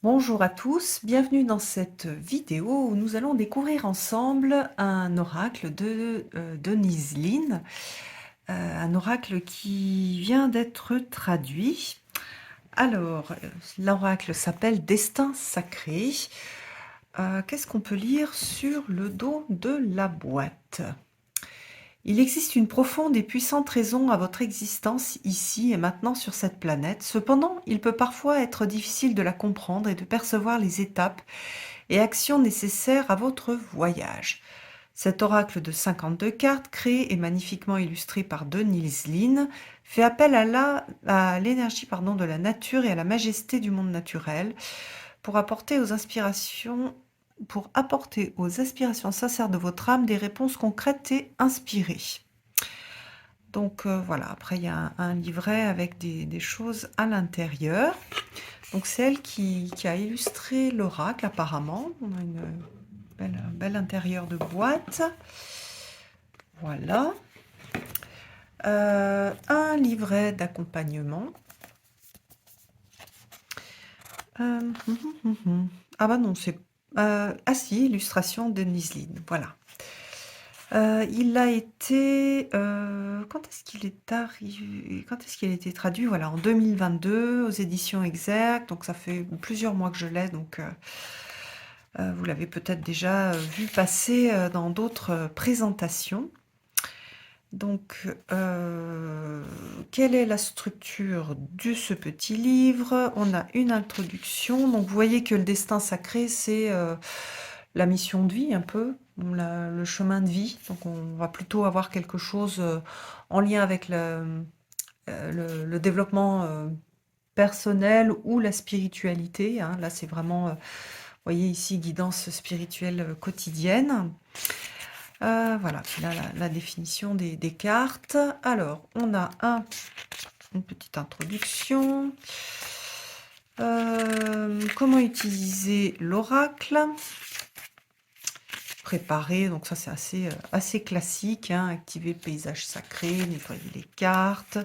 Bonjour à tous, bienvenue dans cette vidéo où nous allons découvrir ensemble un oracle de Denise Linn, un oracle qui vient d'être traduit. Alors, l'oracle s'appelle Destin sacré. Qu'est-ce qu'on peut lire sur le dos de la boîte? Il existe une profonde et puissante raison à votre existence ici et maintenant sur cette planète. Cependant, il peut parfois être difficile de la comprendre et de percevoir les étapes et actions nécessaires à votre voyage. Cet oracle de 52 cartes, créé et magnifiquement illustré par Denise Linn, fait appel à l'énergie de la nature et à la majesté du monde naturel pour apporter aux aspirations sincères de votre âme des réponses concrètes et inspirées. Donc voilà, après il y a un livret avec des choses à l'intérieur. Donc c'est elle qui a illustré l'oracle apparemment. On a une belle intérieur de boîte. Voilà. Un livret d'accompagnement. Ah bah non, c'est... ah si, illustration de Denise Linn, voilà. Il a été... quand est-ce qu'il est arrivé? Quand est-ce qu'il a été traduit? Voilà, en 2022, aux éditions Exergue. Donc ça fait plusieurs mois que je l'ai, donc vous l'avez peut-être déjà vu passer dans d'autres présentations. Donc, quelle est la structure de ce petit livre? On a une introduction. Donc, vous voyez que le destin sacré, c'est la mission de vie un peu, le chemin de vie. Donc, on va plutôt avoir quelque chose en lien avec le développement personnel ou la spiritualité, hein. Là, c'est vraiment, vous voyez ici, guidance spirituelle quotidienne. Voilà, puis là, la définition des cartes. Alors, on a une petite introduction. Comment utiliser l'oracle? Préparer, donc ça c'est assez classique, hein. Activer le paysage sacré, nettoyer les cartes.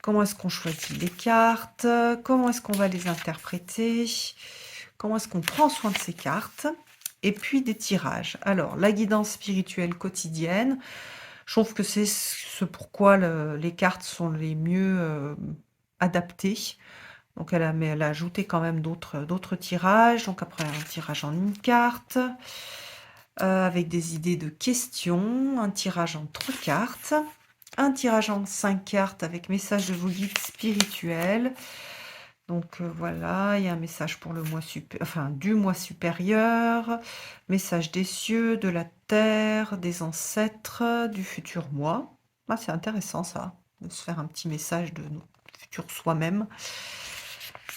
Comment est-ce qu'on choisit les cartes? Comment est-ce qu'on va les interpréter? Comment est-ce qu'on prend soin de ces cartes? Et puis des tirages. Alors, la guidance spirituelle quotidienne, je trouve que c'est ce pourquoi les cartes sont les mieux adaptées. Donc, elle a ajouté quand même d'autres tirages. Donc, après, un tirage en une carte, avec des idées de questions, un tirage en 3 cartes, un tirage en 5 cartes avec message de vos guides spirituels. Donc voilà, il y a un message pour le mois du mois supérieur, message des cieux, de la terre, des ancêtres, du futur moi. Ah, c'est intéressant ça, de se faire un petit message de notre futur soi-même.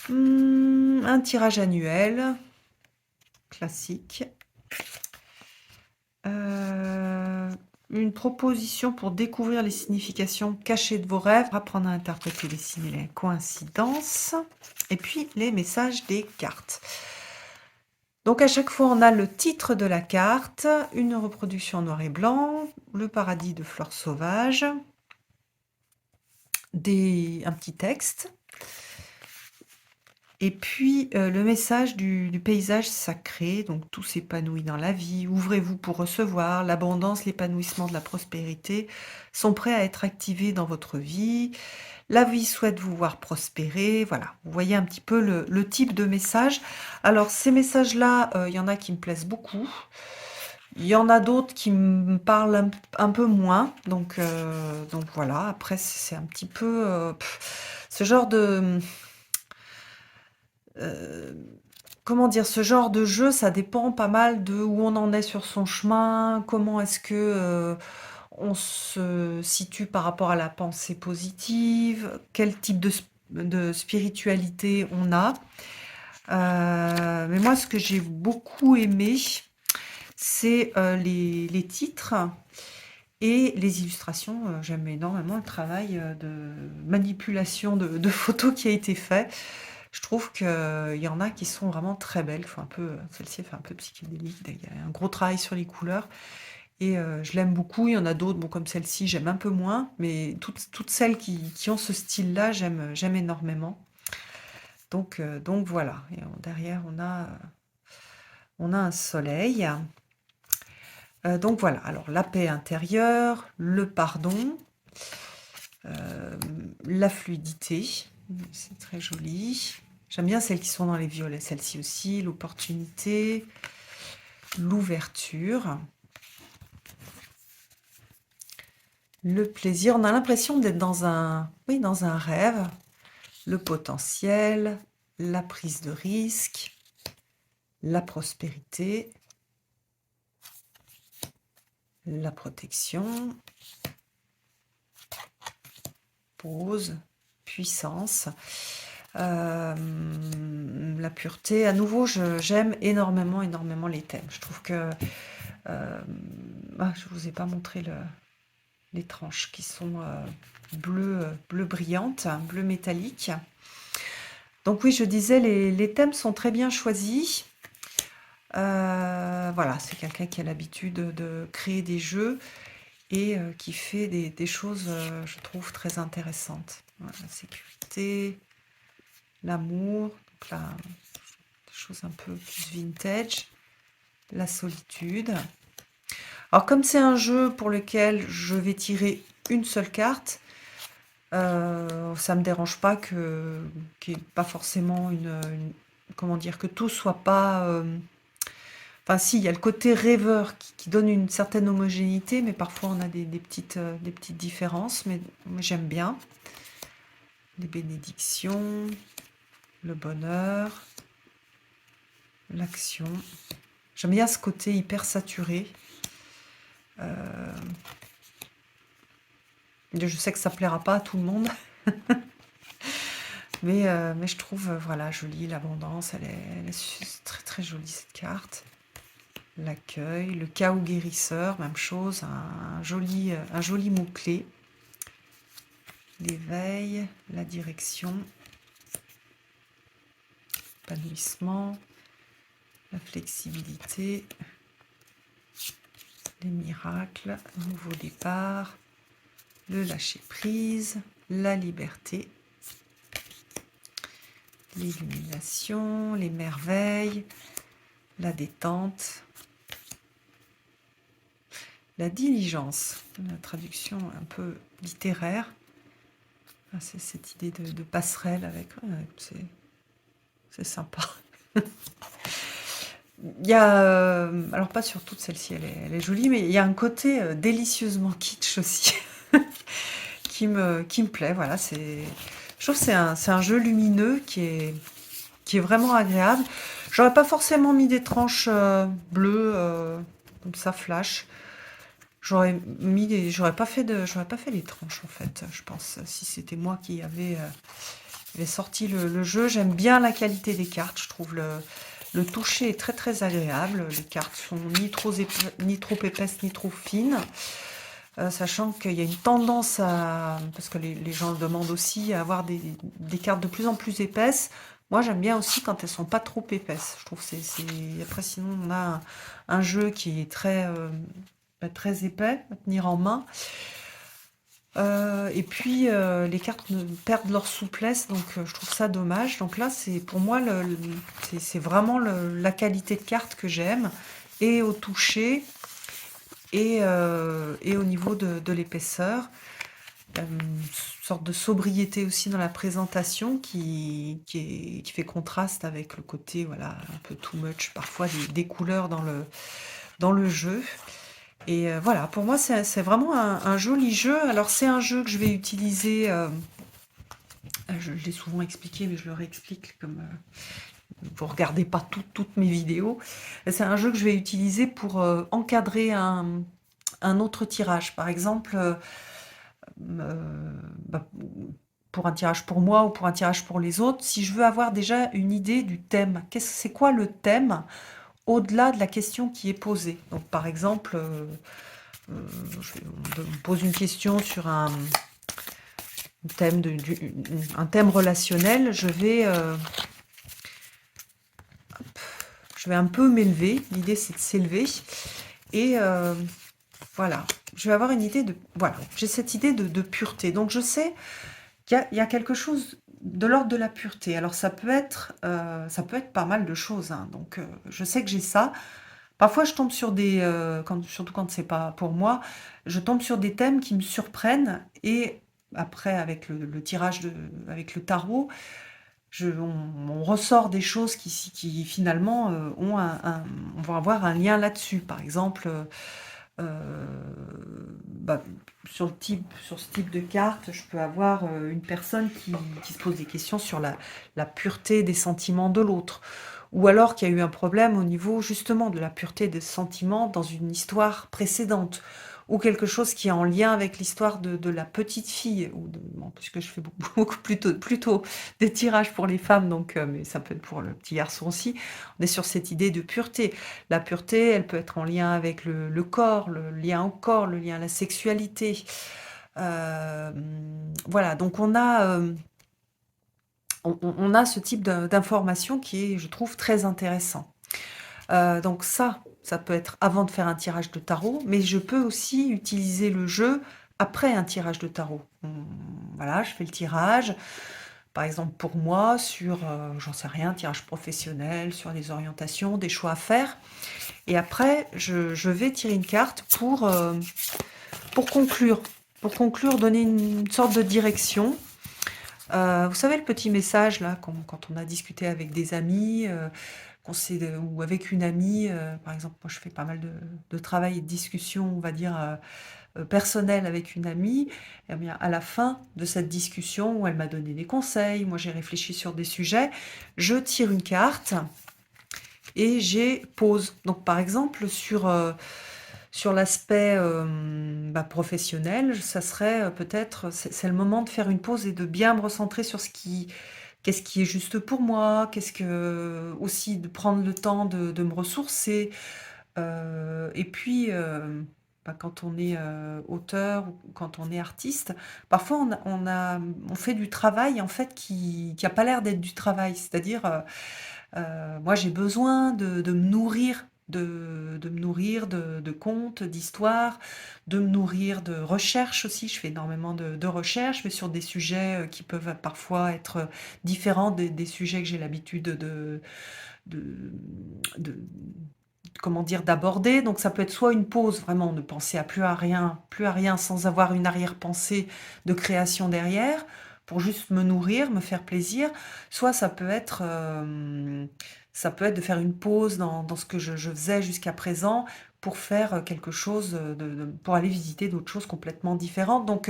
Un tirage annuel, classique. Une proposition pour découvrir les significations cachées de vos rêves, apprendre à interpréter les signes et les coïncidences, et puis les messages des cartes. Donc à chaque fois, on a le titre de la carte, une reproduction en noir et blanc, le paradis de fleurs sauvages, un petit texte, et puis le message du paysage sacré, donc tout s'épanouit dans la vie, ouvrez-vous pour recevoir, l'abondance, l'épanouissement de la prospérité sont prêts à être activés dans votre vie, la vie souhaite vous voir prospérer, voilà, vous voyez un petit peu le type de message. Alors ces messages-là, il y en a qui me plaisent beaucoup, il y en a d'autres qui me parlent un peu moins, donc voilà, après c'est un petit peu ce genre de... comment dire? Ce genre de jeu, ça dépend pas mal de où on en est sur son chemin, comment est-ce que, on se situe par rapport à la pensée positive, quel type de spiritualité on a. Mais moi, ce que j'ai beaucoup aimé, c'est, les titres et les illustrations. J'aime énormément le travail, de manipulation de photos qui a été fait. Je trouve qu'il y en a qui sont vraiment très belles. Faut un peu, celle-ci elle fait un peu psychédélique. Il y a un gros travail sur les couleurs et je l'aime beaucoup. Il y en a d'autres, bon, comme celle-ci, j'aime un peu moins, mais toutes celles qui ont ce style-là, j'aime énormément. Donc voilà. Et derrière, on a un soleil. Donc voilà. Alors, la paix intérieure, le pardon, la fluidité. C'est très joli. J'aime bien celles qui sont dans les violets. Celle-ci aussi, l'opportunité, l'ouverture, le plaisir. On a l'impression d'être dans oui, dans un rêve. Le potentiel, la prise de risque, la prospérité, la protection, pause, puissance, la pureté. À nouveau, j'aime énormément, énormément les thèmes. Je trouve que... je vous ai pas montré les tranches qui sont bleu brillante, bleu métallique. Donc oui, je disais, les thèmes sont très bien choisis. Voilà, c'est quelqu'un qui a l'habitude de créer des jeux et qui fait des choses, je trouve, très intéressantes. Voilà, la sécurité, l'amour, donc là, des choses un peu plus vintage, la solitude. Alors, comme c'est un jeu pour lequel je vais tirer une seule carte, ça me dérange pas qu'il n'y ait pas forcément comment dire, que tout soit pas... Enfin, si, il y a le côté rêveur qui donne une certaine homogénéité, mais parfois on a des petites différences, mais j'aime bien. Les bénédictions, le bonheur, l'action. J'aime bien ce côté hyper saturé. Je sais que ça plaira pas à tout le monde, mais je trouve, voilà, jolie, l'abondance, elle est très très jolie cette carte. L'accueil, le chaos guérisseur, même chose, un joli mot-clé. L'éveil, la direction, l'épanouissement, la flexibilité, les miracles, nouveau départ, le lâcher-prise, la liberté, l'illumination, les merveilles, la détente, la diligence, la traduction un peu littéraire. C'est cette idée de passerelle avec... c'est sympa. Il y a... alors pas sur toutes celles-ci, elle est jolie, mais il y a un côté délicieusement kitsch aussi qui me plaît. Voilà, je trouve que c'est un jeu lumineux qui est vraiment agréable. J'aurais pas forcément mis des tranches bleues comme ça flash. J'aurais pas fait les tranches en fait, je pense, si c'était moi qui avait sorti le jeu. J'aime bien la qualité des cartes, je trouve le toucher est très très agréable. Les cartes sont ni trop épaisses ni trop fines, sachant qu'il y a une tendance parce que les gens le demandent aussi, à avoir des cartes de plus en plus épaisses. Moi j'aime bien aussi quand elles sont pas trop épaisses. Je trouve que après sinon on a un jeu qui est très très épais à tenir en main. Et puis les cartes perdent leur souplesse, donc je trouve ça dommage. Donc là, c'est pour moi, c'est vraiment la qualité de carte que j'aime, et au toucher, et au niveau de l'épaisseur. Une sorte de sobriété aussi dans la présentation qui fait contraste avec le côté, voilà, un peu too much, parfois des couleurs dans le jeu. Et voilà, pour moi, c'est vraiment un joli jeu. Alors, c'est un jeu que je vais utiliser, je l'ai souvent expliqué, mais je le réexplique comme vous ne regardez pas toutes mes vidéos. C'est un jeu que je vais utiliser pour encadrer un autre tirage. Par exemple, bah, pour un tirage pour moi ou pour un tirage pour les autres, si je veux avoir déjà une idée du thème. C'est quoi le thème au-delà de la question qui est posée? Donc, par exemple... on me pose une question sur un thème relationnel, je vais un peu m'élever. L'idée, c'est de s'élever. Et voilà, je vais avoir une idée de... Voilà, j'ai cette idée de pureté. Donc, je sais qu'il y a quelque chose de l'ordre de la pureté. Alors ça peut être pas mal de choses, hein, donc je sais que j'ai ça. Parfois je tombe sur des, surtout quand c'est pas pour moi, je tombe sur des thèmes qui me surprennent et après avec le tirage avec le tarot, on ressort des choses qui finalement vont avoir un lien là-dessus. Par exemple, bah, sur ce type de carte, je peux avoir une personne qui se pose des questions sur la pureté des sentiments de l'autre. Ou alors qu'il y a eu un problème au niveau justement de la pureté des sentiments dans une histoire précédente. Ou quelque chose qui est en lien avec l'histoire de la petite fille. Bon, puisque je fais beaucoup plutôt des tirages pour les femmes, donc, mais ça peut être pour le petit garçon aussi. On est sur cette idée de pureté. La pureté, elle peut être en lien avec le corps, le lien au corps, le lien à la sexualité. Voilà, donc on a ce type d'information qui est, je trouve, très intéressant. Donc ça peut être avant de faire un tirage de tarot, mais je peux aussi utiliser le jeu après un tirage de tarot. Voilà, je fais le tirage, par exemple pour moi, sur, j'en sais rien, tirage professionnel, sur les orientations, des choix à faire. Et après, je vais tirer une carte pour conclure. Pour conclure, donner une sorte de direction. Vous savez, le petit message, là, quand on a discuté avec des amis, ou avec une amie, par exemple, moi je fais pas mal de travail et de discussion, on va dire, personnel avec une amie, et bien à la fin de cette discussion où elle m'a donné des conseils, moi j'ai réfléchi sur des sujets, je tire une carte et j'ai pause. Donc par exemple sur l'aspect professionnel, ça serait peut-être, c'est le moment de faire une pause et de bien me recentrer sur qu'est-ce qui est juste pour moi, aussi de prendre le temps de me ressourcer. Et puis, quand on est auteur ou quand on est artiste, parfois on fait du travail en fait qui a pas l'air d'être du travail. C'est-à-dire, moi j'ai besoin de me nourrir, de me nourrir de contes, d'histoires, de me nourrir de recherches aussi. Je fais énormément de recherches, mais sur des sujets qui peuvent parfois être différents des sujets que j'ai l'habitude de, de- comment dire, d'aborder. Donc ça peut être soit une pause, vraiment ne penser à plus à rien sans avoir une arrière-pensée de création derrière, pour juste me nourrir, me faire plaisir. Soit ça peut être de faire une pause dans ce que je faisais jusqu'à présent pour faire quelque chose, pour aller visiter d'autres choses complètement différentes. Donc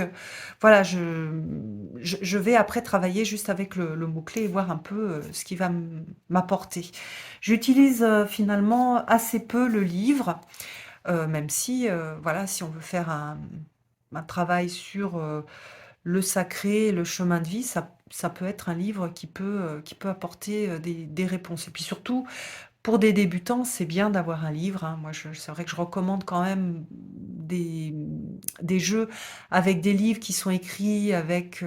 voilà, je vais après travailler juste avec le mot-clé et voir un peu ce qui va m'apporter. J'utilise finalement assez peu le livre, même si, voilà, si on veut faire un travail sur le sacré, le chemin de vie, ça peut être un livre qui peut apporter des réponses. Et puis surtout, pour des débutants, c'est bien d'avoir un livre, hein. Moi, c'est vrai que je recommande quand même des jeux avec des livres qui sont écrits avec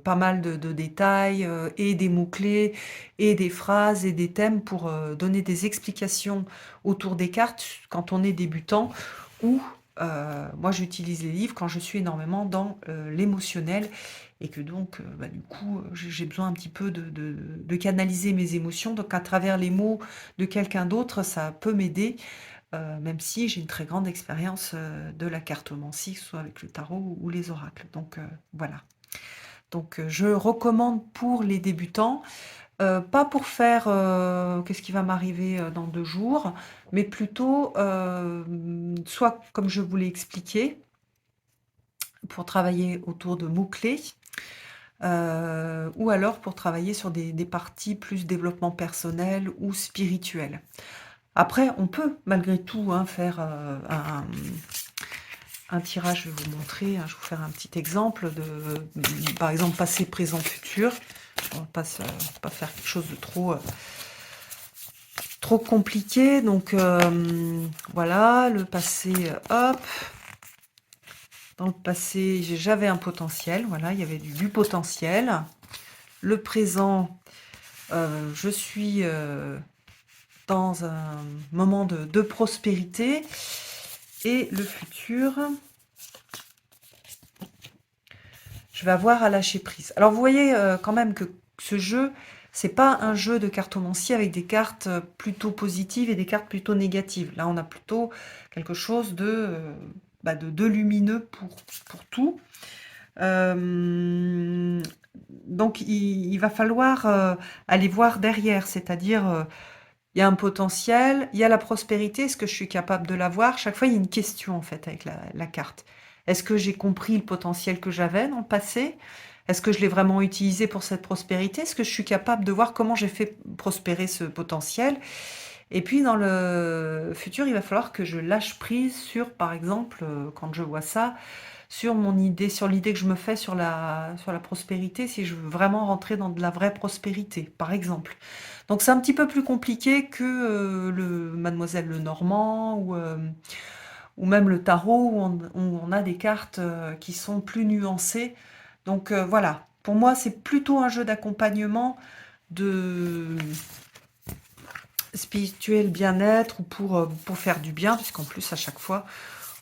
pas mal de détails et des mots-clés et des phrases et des thèmes pour donner des explications autour des cartes quand on est débutant ou moi j'utilise les livres quand je suis énormément dans l'émotionnel et que donc du coup j'ai besoin un petit peu de canaliser mes émotions. Donc à travers les mots de quelqu'un d'autre, ça peut m'aider, même si j'ai une très grande expérience, de la cartomancie, que ce soit avec le tarot ou les oracles. Donc, voilà. Donc, je recommande pour les débutants, pas pour faire, qu'est-ce qui va m'arriver, dans 2 jours, mais plutôt, soit comme je vous l'ai expliqué, pour travailler autour de mots-clés, ou alors pour travailler sur des parties plus développement personnel ou spirituel. Après, on peut malgré tout hein, faire un tirage, je vais vous montrer, hein, je vais vous faire un petit exemple par exemple, passé, présent, futur. On va pas faire quelque chose de trop compliqué. Donc, voilà, le passé, hop. Dans le passé, j'avais un potentiel, voilà, il y avait du potentiel. Le présent, je suis dans un moment de prospérité. Et le futur, je vais avoir à lâcher prise. Alors vous voyez quand même que ce jeu, c'est pas un jeu de cartomancier avec des cartes plutôt positives et des cartes plutôt négatives. Là, on a plutôt quelque chose de lumineux pour tout. Donc il va falloir aller voir derrière, c'est-à-dire il y a un potentiel, il y a la prospérité, est-ce que je suis capable de l'avoir? Chaque fois, il y a une question en fait avec la carte. Est-ce que j'ai compris le potentiel que j'avais dans le passé? Est-ce que je l'ai vraiment utilisé pour cette prospérité? Est-ce que je suis capable de voir comment j'ai fait prospérer ce potentiel? Et puis dans le futur, il va falloir que je lâche prise sur, par exemple, quand je vois ça, sur mon idée, sur l'idée que je me fais sur la prospérité, si je veux vraiment rentrer dans de la vraie prospérité, par exemple. Donc c'est un petit peu plus compliqué que le Mademoiselle Lenormand ou même le tarot où on a des cartes qui sont plus nuancées. Donc voilà, pour moi c'est plutôt un jeu d'accompagnement de spirituel bien-être ou pour faire du bien, puisqu'en plus à chaque fois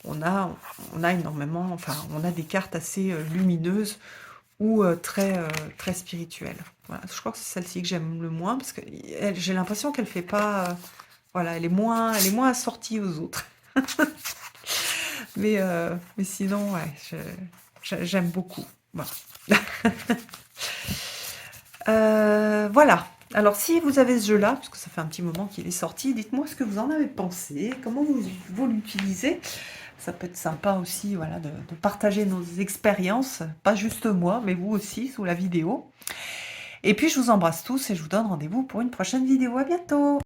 on a, on a énormément, enfin on a des cartes assez lumineuses ou très spirituelles. Voilà, je crois que c'est celle-ci que j'aime le moins parce que j'ai l'impression qu'elle fait pas, voilà, elle est moins assortie aux autres. Mais sinon, ouais, j'aime beaucoup. Voilà. Voilà. Alors, si vous avez ce jeu-là, parce que ça fait un petit moment qu'il est sorti, dites-moi ce que vous en avez pensé, comment vous l'utilisez. Ça peut être sympa aussi, voilà, de partager nos expériences, pas juste moi, mais vous aussi, sous la vidéo. Et puis, je vous embrasse tous et je vous donne rendez-vous pour une prochaine vidéo. À bientôt!